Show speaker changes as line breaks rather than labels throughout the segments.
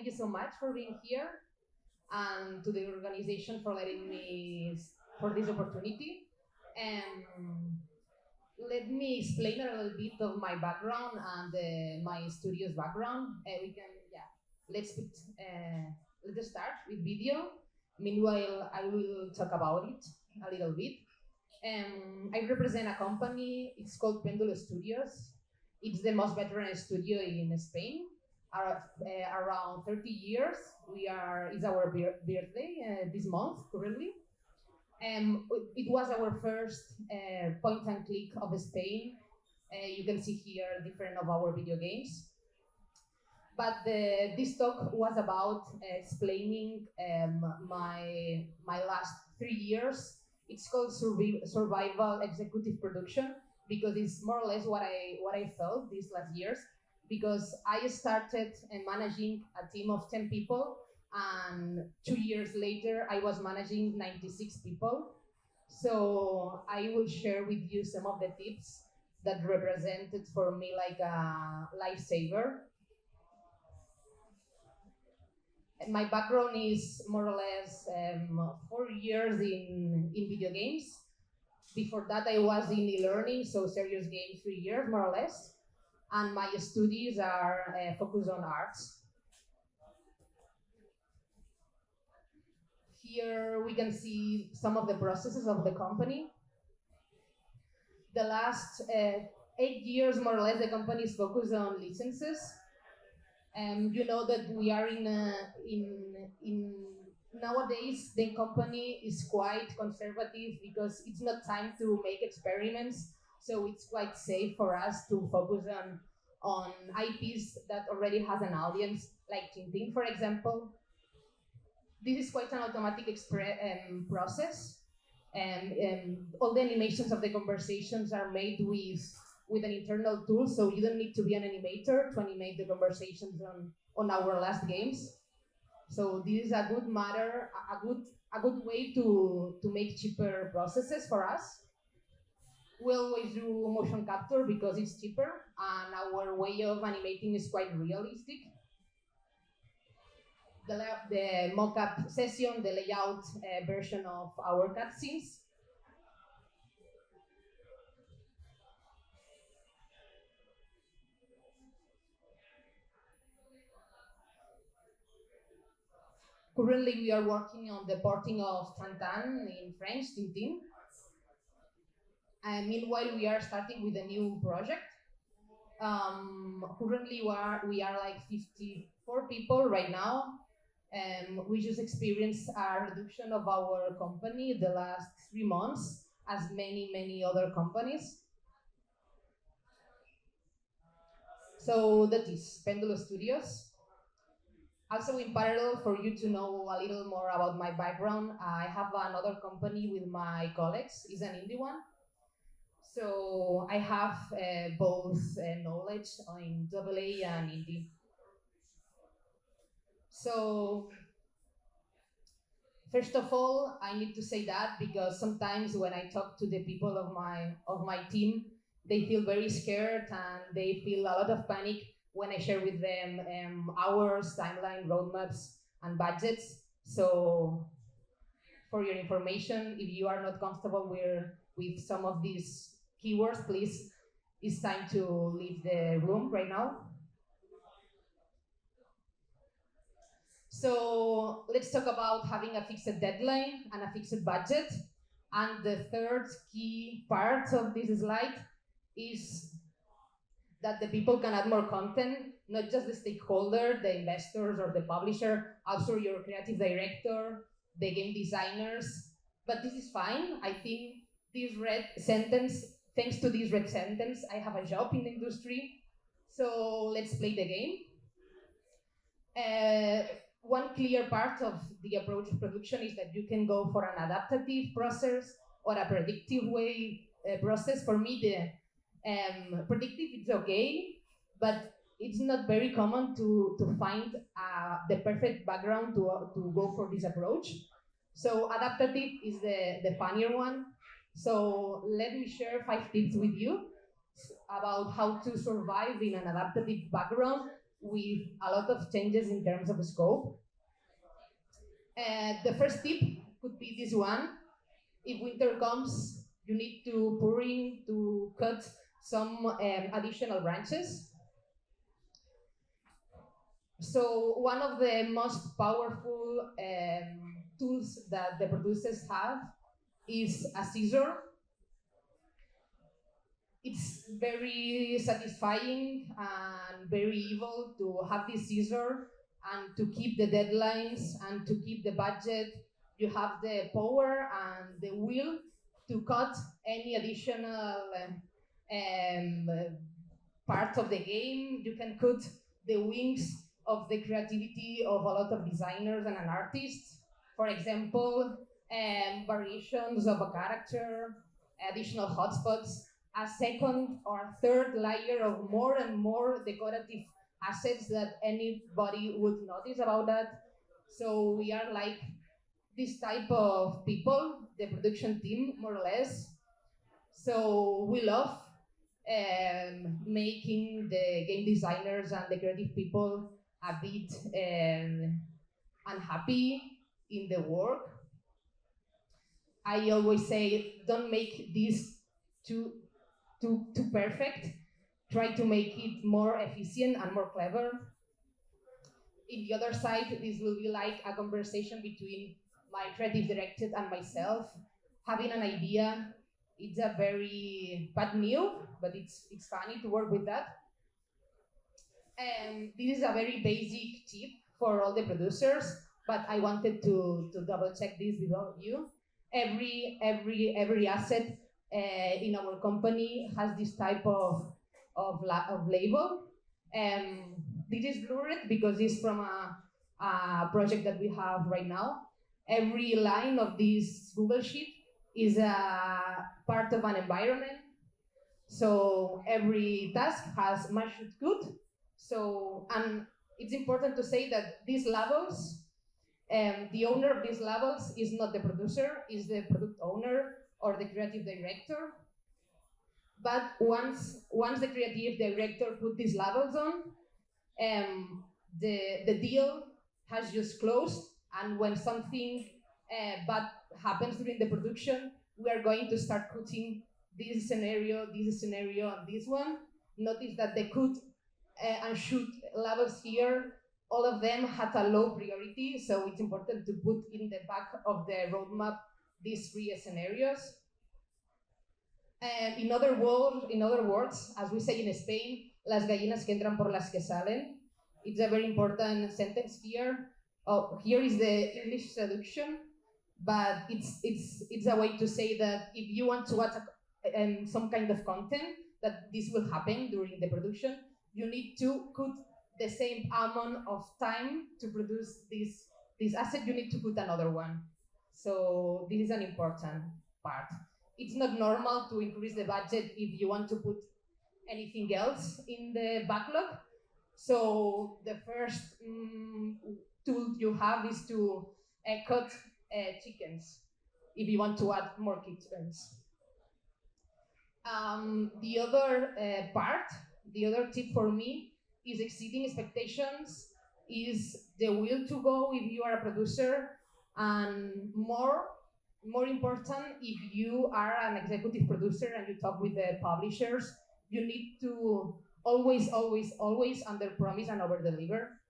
thank you so much for being here and to the organization for letting me for this opportunity. And let me explain a little bit of my background and my studio's background. We can, yeah, let's put, let's start with video. Meanwhile, I will talk about it a little bit. I represent a company. It's called Pendulo Studios. It's the most veteran studio in Spain. Around 30 years. It's our birthday this month currently. It was our first point and click of Spain. You can see here different of our video games. But this talk was about explaining my last 3 years. It's called survival executive production because it's more or less what I felt these last years. Because I started managing a team of 10 people, and 2 years later I was managing 96 people. So I will share with you some of the tips that represented for me like a lifesaver. My background is more or less 4 years in video games. Before that, I was in e-learning, so serious games, 3 years more or less. And my studies are focused on arts. Here we can see some of the processes of the company. The last 8 years, more or less, the company is focused on licenses. You know that we are in nowadays the company is quite conservative because it's not time to make experiments, so it's quite safe for us to focus on IPs that already has an audience, like Tintin, for example. This is quite an automatic process, and all the animations of the conversations are made with an internal tool, so you don't need to be an animator to animate the conversations on our last games. So this is a good matter, a good way to make cheaper processes for us. We always do motion capture because it's cheaper, and our way of animating is quite realistic. The mock-up session, the layout version of our cutscenes. Currently, we are working on the porting of Tintin in French, Tintin. And meanwhile, we are starting with a new project. Currently, we are like 54 people right now. We just experienced a reduction of our company the last 3 months, as many other companies. So that is Pendulo Studios. Also, in parallel, for you to know a little more about my background, I have another company with my colleagues. It's an indie one. So I have both knowledge in AA and indie. So first of all, I need to say that because sometimes when I talk to the people of my team, they feel very scared and they feel a lot of panic when I share with them hours, timeline, roadmaps, and budgets. So for your information, if you are not comfortable with some of these keywords, please, it's time to leave the room right now. So let's talk about having a fixed deadline and a fixed budget. And the third key part of this slide is that the people can add more content, not just the stakeholder, the investors or the publisher, also your creative director, the game designers. But this is fine. I think this red sentence, thanks to this red sentence, I have a job in the industry. So let's play the game. One clear part of the approach of production is that you can go for an adaptive process or a predictive way process. For me, the predictive is okay, but it's not very common to find the perfect background to go for this approach. So adaptive is the funnier one. So let me share 5 tips with you about how to survive in an adaptive background with a lot of changes in terms of scope. The first tip could be this one. If winter comes, you need to pruning to cut some additional branches. So one of the most powerful tools that the producers have is a scissor. It's very satisfying and very evil to have this scissor and to keep the deadlines and to keep the budget. You have the power and the will to cut any additional part of the game. You can cut the wings of the creativity of a lot of designers and an artist. For example, variations of a character, additional hotspots, a second or third layer of more and more decorative assets that anybody would notice about that. So we are like this type of people, the production team, more or less. So we love making the game designers and the creative people a bit unhappy in the work. I always say, don't make this too perfect. Try to make it more efficient and more clever. In the other side, this will be like a conversation between my creative director and myself, having an idea. It's a very bad new, but it's funny to work with that. And this is a very basic tip for all the producers, but I wanted to double check this with all of you. Every asset in our company has this type of label. This is blurred because it's from a project that we have right now. Every line of this Google Sheet is a part of an environment. So every task has measured good. So, and it's important to say that these labels, the owner of these labels is not the producer, is the product owner or the creative director. But once the creative director put these labels on, the deal has just closed, and when something bad happens during the production, we are going to start putting this scenario, and this one. Notice that the could and should labels here, all of them had a low priority, so it's important to put in the back of the roadmap these three scenarios. And in other words, as we say in Spain, las gallinas que entran por las que salen. It's a very important sentence here. Oh, here is the English traduction, but it's a way to say that if you want to add some kind of content, that this will happen during the production, you need to put the same amount of time to produce this asset, you need to put another one. So this is an important part. It's not normal to increase the budget if you want to put anything else in the backlog. So the first tool you have is to cut chickens if you want to add more chickens. The other part, the other tip for me is exceeding expectations, is the will to go if you are a producer, and more important, if you are an executive producer and you talk with the publishers, you need to always under promise and over deliver.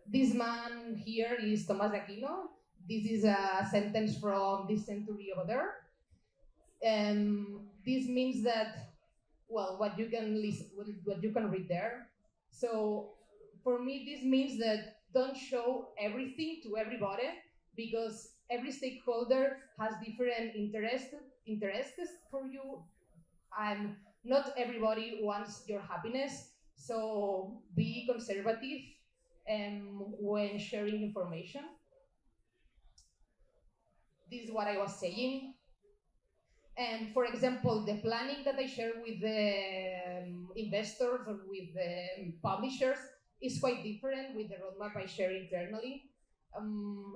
This man here is Tomás de Aquino. This is a sentence from this century over there. This means that, well, what you can read there. So for me, this means that don't show everything to everybody, because every stakeholder has different interests for you, and not everybody wants your happiness. So be conservative when sharing information. This is what I was saying. And for example, the planning that I share with the investors or with the publishers is quite different with the roadmap I share internally.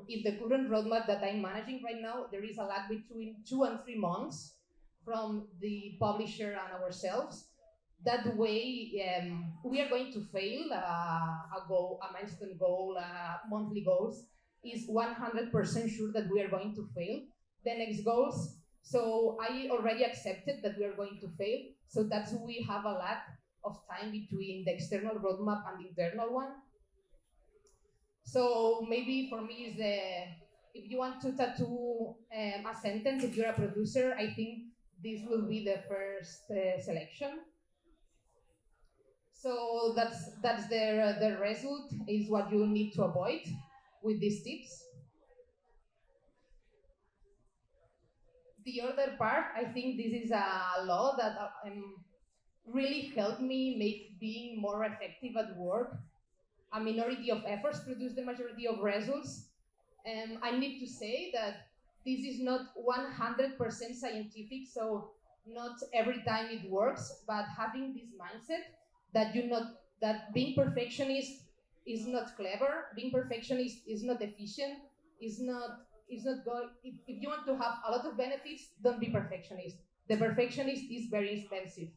In the current roadmap that I'm managing right now, there is a lag between 2 and 3 months from the publisher and ourselves. that way we are going to fail a goal, a milestone goal, monthly goals is 100% sure that we are going to fail. The next goals, so I already accepted that we are going to fail, so that's we have a lack of time between the external roadmap and the internal one. So maybe for me is the, if you want to tattoo a sentence, if you're a producer, I think this will be the first selection. So that's the result is what you need to avoid with these tips. The other part, I think this is a law that really helped me make being more effective at work. A minority of efforts produce the majority of results. I need to say that this is not 100% scientific, so not every time it works, but having this mindset that you not that being perfectionist is not clever, being perfectionist is not efficient, is not going. If you want to have a lot of benefits, don't be perfectionist. The perfectionist is very expensive.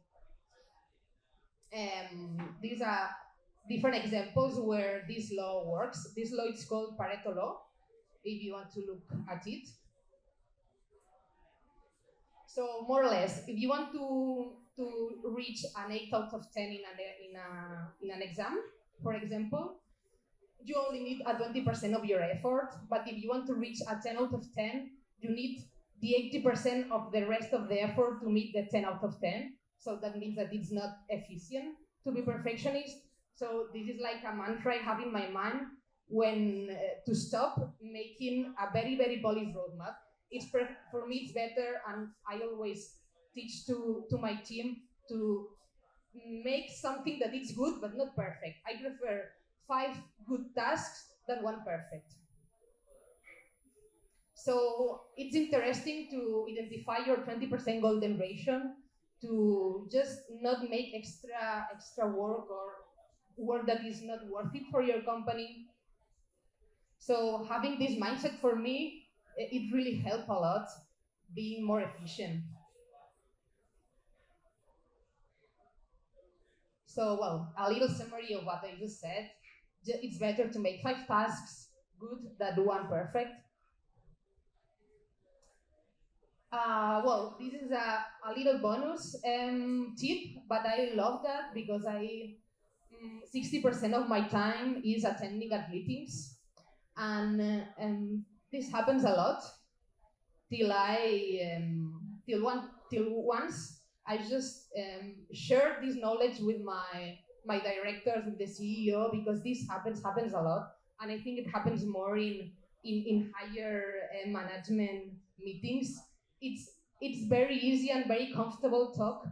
These are different examples where this law works. This law is called Pareto law, if you want to look at it. So more or less, if you want to reach an 8 out of 10 in an exam, for example, you only need a 20% of your effort. But if you want to reach a 10 out of 10, you need the 80% of the rest of the effort to meet the 10 out of 10. So that means that it's not efficient to be perfectionist. So this is like a mantra I have in my mind when to stop making a very, very polished roadmap. For me, it's better, and I always teach to my team to make something that is good but not perfect. I prefer 5 good tasks than 1 perfect. So it's interesting to identify your 20% golden ratio, to just not make extra work or work that is not worth it for your company. So having this mindset for me, it really helped a lot being more efficient. So, well, a little summary of what I just said. It's better to make 5 tasks good than 1 perfect. Well, this is a little bonus tip, but I love that because 60% of my time is attending at meetings, and this happens a lot till till once I just share this knowledge with my directors, with the CEO, because this happens a lot, and I think it happens more in higher management meetings. It's very easy and very comfortable talk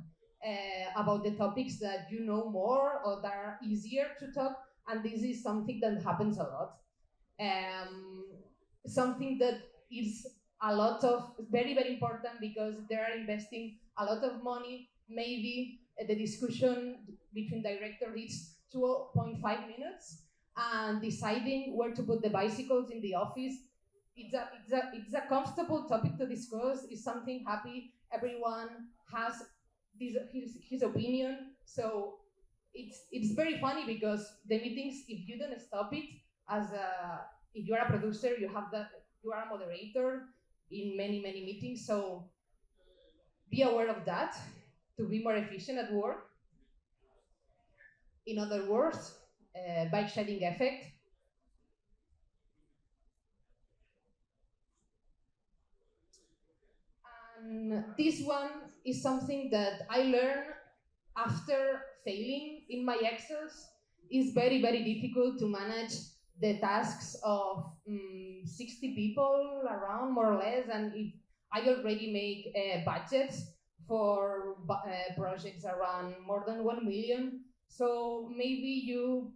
about the topics that you know more or that are easier to talk, and this is something that happens a lot. Um, Something that is a lot of very, very important because they are investing a lot of money. Maybe the discussion between directors is 2.5 minutes, and deciding where to put the bicycles in the office, it's a comfortable topic to discuss. It's something happy. Everyone has his opinion. So it's very funny because the meetings, if you don't stop it, as a if you are a producer, you are a moderator in many meetings. So be aware of that to be more efficient at work. In other words, bike shedding effect. And this one is something that I learned after failing in my Excels. It's very, very difficult to manage the tasks of 60 people around, more or less, and I already make budgets for projects around more than 1 million. So maybe you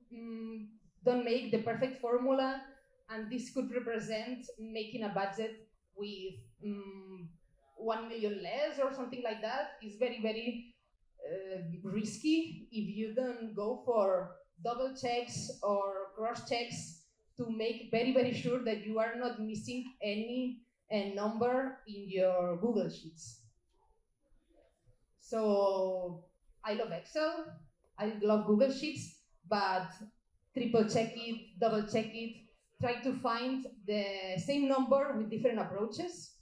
don't make the perfect formula, and this could represent making a budget with 1 million less or something like that. Is very, very risky if you don't go for double checks or cross checks to make very, very sure that you are not missing any number in your Google Sheets. So I love Excel, I love Google Sheets, but triple check it, double check it, try to find the same number with different approaches.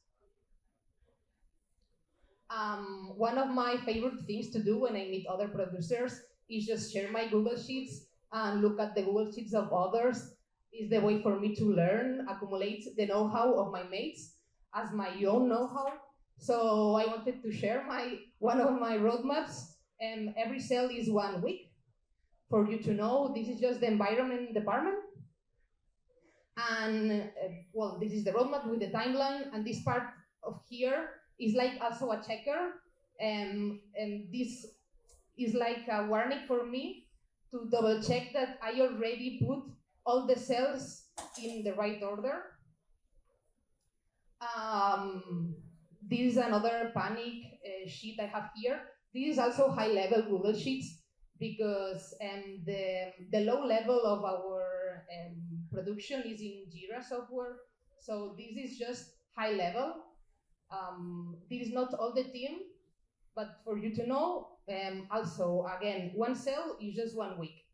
One of my favorite things to do when I meet other producers is just share my Google Sheets and look at the Google Sheets of others. Is the way for me to learn, accumulate the know-how of my mates as my own know-how. So I wanted to share one of my roadmaps. And every cell is 1 week. For you to know, this is just the environment department. And well, this is the roadmap with the timeline, and this part of here is like also a checker, and this is like a warning for me to double check that I already put all the cells in the right order. This is another panic sheet I have here. This is also high level Google Sheets because the low level of our production is in Jira software. So this is just high level. This is not all the team, but for you to know, also, again, one cell is just 1 week.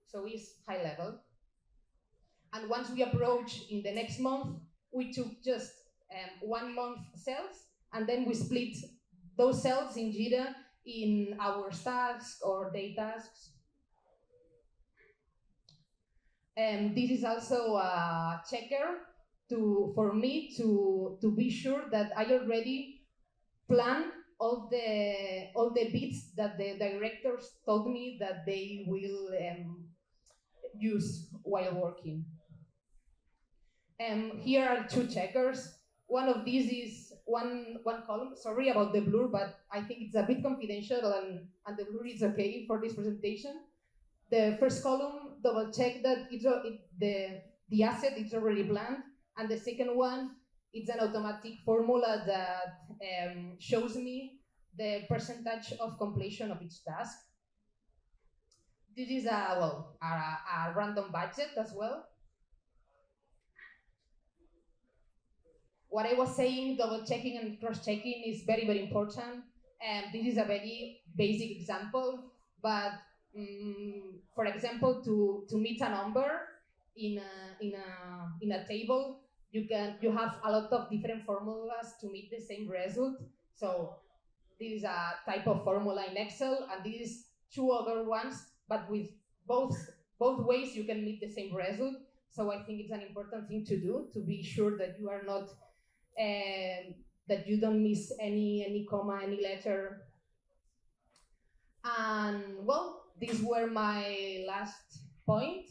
So it's high level. And once we approach in the next month, we took just 1 month cells, and then we split those cells in Jira in hours tasks or day tasks. And this is also a checker for me to be sure that I already plan all the bits that the directors told me that they will use while working. Here are two checkers. One of these is one column. Sorry about the blur, but I think it's a bit confidential, and the blur is okay for this presentation. The first column, double check that the asset is already planned, and the second one, it's an automatic formula that shows me the percentage of completion of each task. This is a random budget as well. What I was saying, double checking and cross checking is very, very important. And this is a very basic example, but for example, to meet a number in a table, you have a lot of different formulas to meet the same result. So this is a type of formula in Excel, and this is two other ones, but with both ways you can meet the same result. So I think it's an important thing to do, to be sure that you are not that you don't miss any comma, any letter. And well, these were my last point.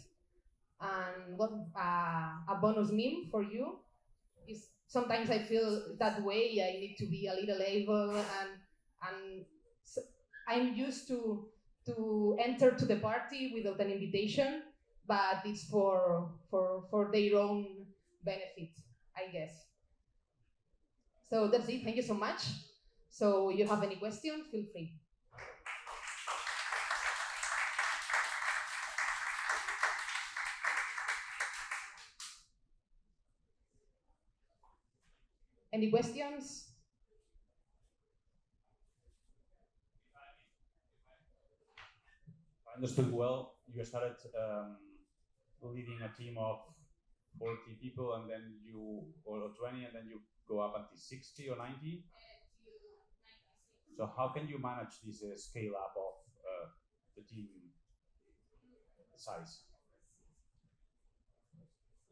And what a bonus meme for you is sometimes I feel that way. I need to be a little able, and so I'm used to enter to the party without an invitation, but it's for their own benefit, I guess. So that's it. Thank you so much. So you have any questions, feel free. Any questions?
I understood well, you started leading a team of 40 people, and then or 20, and then you go up until 60 or 90. So how can you manage this scale up of the team size?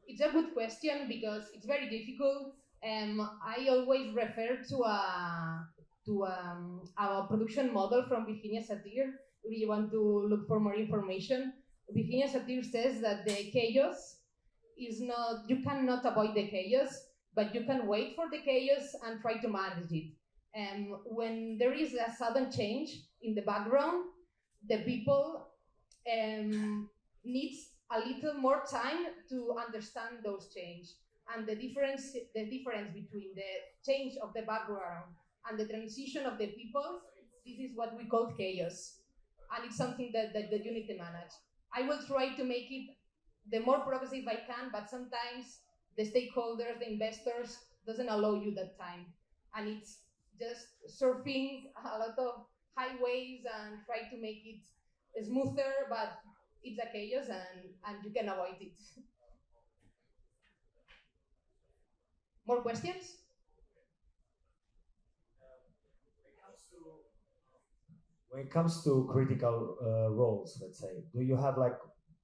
It's a good question because it's very difficult. I always refer to our production model from Virginia Satir. If you want to look for more information, Virginia Satir says that the chaos is not, you cannot avoid the chaos, but you can wait for the chaos and try to manage it. When there is a sudden change in the background, the people needs a little more time to understand those change. And the difference between the change of the background and the transition of the people, this is what we call chaos. And it's something that you need to manage. I will try to make it the more progressive I can, but sometimes the stakeholders, the investors, doesn't allow you that time. And it's just surfing a lot of highways and try to make it smoother, but it's a chaos and you can avoid it. More questions?
When it comes to critical roles, let's say, do you have like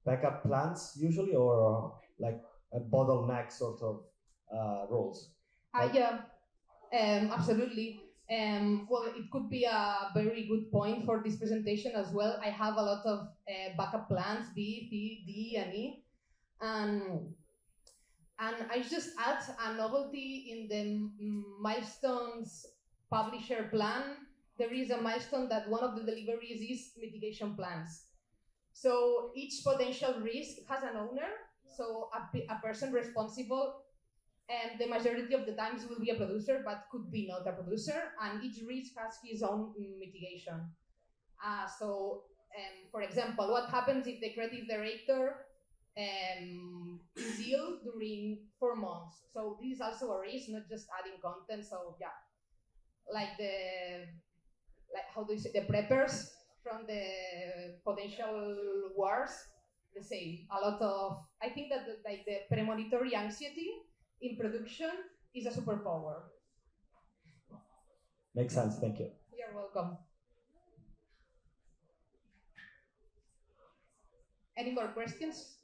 backup plans usually, or like a bottleneck sort of roles?
Yeah, absolutely. Well, it could be a very good point for this presentation as well. I have a lot of backup plans, B, C, D, and E. And I just add a novelty in the milestones publisher plan. There is a milestone that one of the deliveries is mitigation plans. So each potential risk has an owner, so a person responsible, and the majority of the times will be a producer, but could be not a producer, and each risk has his own mitigation. For example, what happens if the creative director is ill during 4 months? So this is also a risk, not just adding content. So yeah, like how do you say, the preppers from the potential wars, the same. A lot of, I think that the premonitory anxiety in production is a superpower.
Makes sense. Thank you.
You're welcome. Any more questions?